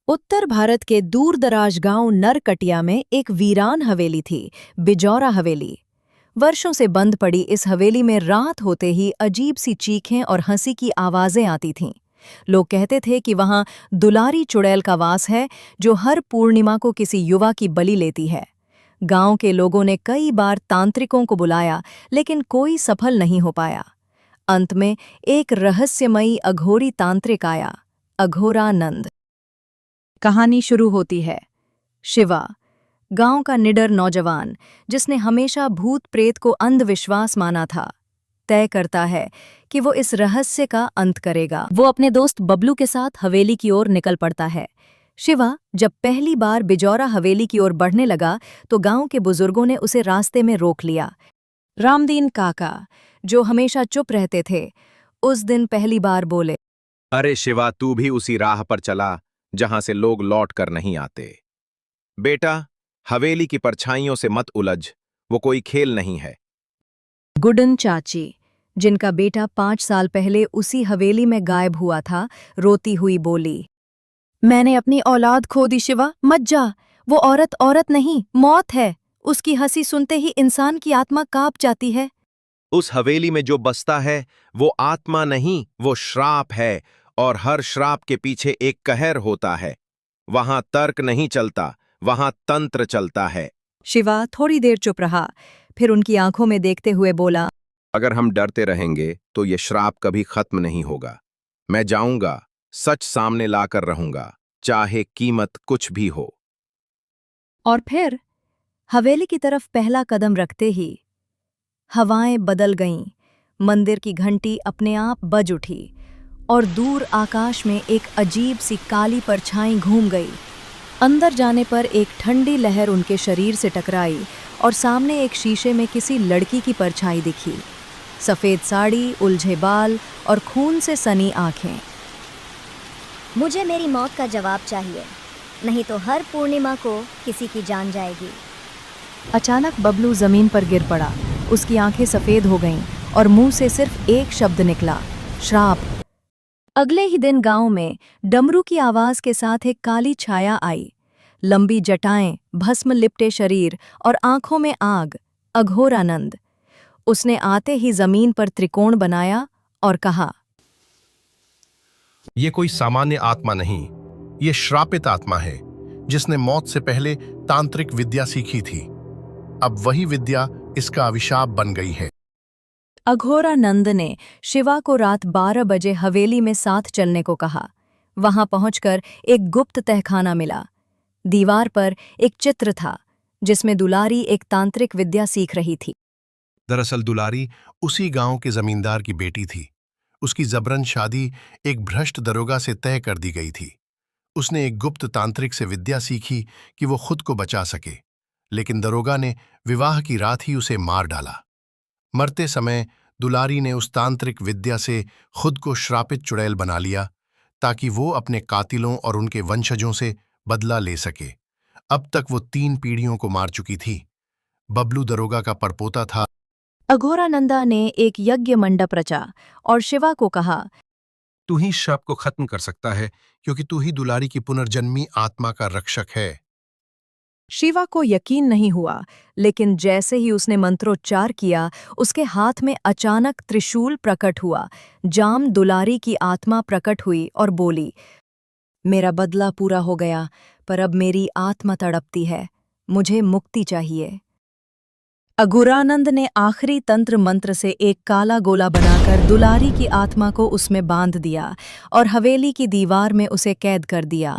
उत्तर भारत के दूरदराज गांव नरकटिया में एक वीरान हवेली थी, बिजौरा हवेली। वर्षों से बंद पड़ी इस हवेली में रात होते ही अजीब सी चीखें और हंसी की आवाजें आती थीं। लोग कहते थे कि वहां दुलारी चुड़ैल का वास है, जो हर पूर्णिमा को किसी युवा की बलि लेती है। गांव के लोगों ने कई बार तांत्रिकों को बुलाया, लेकिन कोई सफल नहीं हो पाया। अंत में एक रहस्यमयी अघोरी तांत्रिक आया, अघोरानंद। कहानी शुरू होती है। शिवा, गांव का निडर नौजवान, जिसने हमेशा भूत प्रेत को अंधविश्वास माना था, तय करता है कि वो इस रहस्य का अंत करेगा। वो अपने दोस्त बबलू के साथ हवेली की ओर निकल पड़ता है। शिवा जब पहली बार बिजौरा हवेली की ओर बढ़ने लगा तो गांव के बुजुर्गों ने उसे रास्ते में रोक लिया। रामदीन काका, जो हमेशा चुप रहते थे, उस दिन पहली बार बोले, अरे शिवा, तू भी उसी राह पर चला जहां से लोग लौट कर नहीं आते। बेटा, हवेली की परछाइयों से मत उलझ, वो कोई खेल नहीं है। गुडन चाची, जिनका बेटा 5 साल पहले उसी हवेली में गायब हुआ था, रोती हुई बोली, मैंने अपनी औलाद खो दी शिवा, मत जा। वो औरत औरत नहीं, मौत है। उसकी हंसी सुनते ही इंसान की आत्मा कांप जाती है। उस हवेली में जो बसता है वो आत्मा नहीं, वो श्राप है, और हर श्राप के पीछे एक कहर होता है। वहां तर्क नहीं चलता, वहां तंत्र चलता है। शिवा थोड़ी देर चुप रहा, फिर उनकी आंखों में देखते हुए बोला, अगर हम डरते रहेंगे तो ये श्राप कभी खत्म नहीं होगा। मैं जाऊंगा, सच सामने लाकर रहूंगा, चाहे कीमत कुछ भी हो। और फिर हवेली की तरफ पहला कदम रखते ही हवाएं बदल गईं, मंदिर की घंटी अपने आप बज उठी और दूर आकाश में एक अजीब सी काली परछाई घूम गई। अंदर जाने पर एक ठंडी लहर उनके शरीर से टकराई और सामने एक शीशे में किसी लड़की की परछाई दिखी। सफ़ेद साड़ी, उलझे बाल और खून से सनी आंखें। मुझे मेरी मौत का जवाब चाहिए, नहीं तो हर पूर्णिमा को किसी की जान जाएगी। अचानक बबलू जमीन पर गिर पड़ा। उसकी आंखें सफ़ेद हो गईं और मुंह से सिर्फ एक शब्द निकला, श्राप। अगले ही दिन गांव में डमरू की आवाज के साथ एक काली छाया आई। लंबी जटाएं, भस्म लिपटे शरीर और आंखों में आग, अघोरानंद। उसने आते ही जमीन पर त्रिकोण बनाया और कहा, ये कोई सामान्य आत्मा नहीं, ये श्रापित आत्मा है, जिसने मौत से पहले तांत्रिक विद्या सीखी थी। अब वही विद्या इसका अभिशाप बन गई है। अघोरानंद ने शिवा को रात 12 बजे हवेली में साथ चलने को कहा। वहां पहुंचकर एक गुप्त तहखाना मिला। दीवार पर एक चित्र था, जिसमें दुलारी एक तांत्रिक विद्या सीख रही थी। दरअसल दुलारी उसी गांव के जमींदार की बेटी थी। उसकी जबरन शादी एक भ्रष्ट दरोगा से तय कर दी गई थी। उसने एक गुप्त तांत्रिक से विद्या सीखी कि वो खुद को बचा सके, लेकिन दरोगा ने विवाह की रात ही उसे मार डाला। मरते समय दुलारी ने उस तांत्रिक विद्या से खुद को श्रापित चुड़ैल बना लिया, ताकि वो अपने कातिलों और उनके वंशजों से बदला ले सके। अब तक वो 3 पीढ़ियों को मार चुकी थी। बबलू दरोगा का परपोता था। अघोरानंदा ने एक यज्ञ मंडप रचा और शिवा को कहा, तू ही श्राप को खत्म कर सकता है, क्योंकि तू ही दुलारी की पुनर्जन्मी आत्मा का रक्षक है। शिवा को यकीन नहीं हुआ, लेकिन जैसे ही उसने मंत्रोच्चार किया, उसके हाथ में अचानक त्रिशूल प्रकट हुआ। जाम दुलारी की आत्मा प्रकट हुई और बोली, मेरा बदला पूरा हो गया, पर अब मेरी आत्मा तड़पती है, मुझे मुक्ति चाहिए। अघोरानंद ने आखिरी तंत्र मंत्र से एक काला गोला बनाकर दुलारी की आत्मा को उसमें बांध दिया और हवेली की दीवार में उसे कैद कर दिया।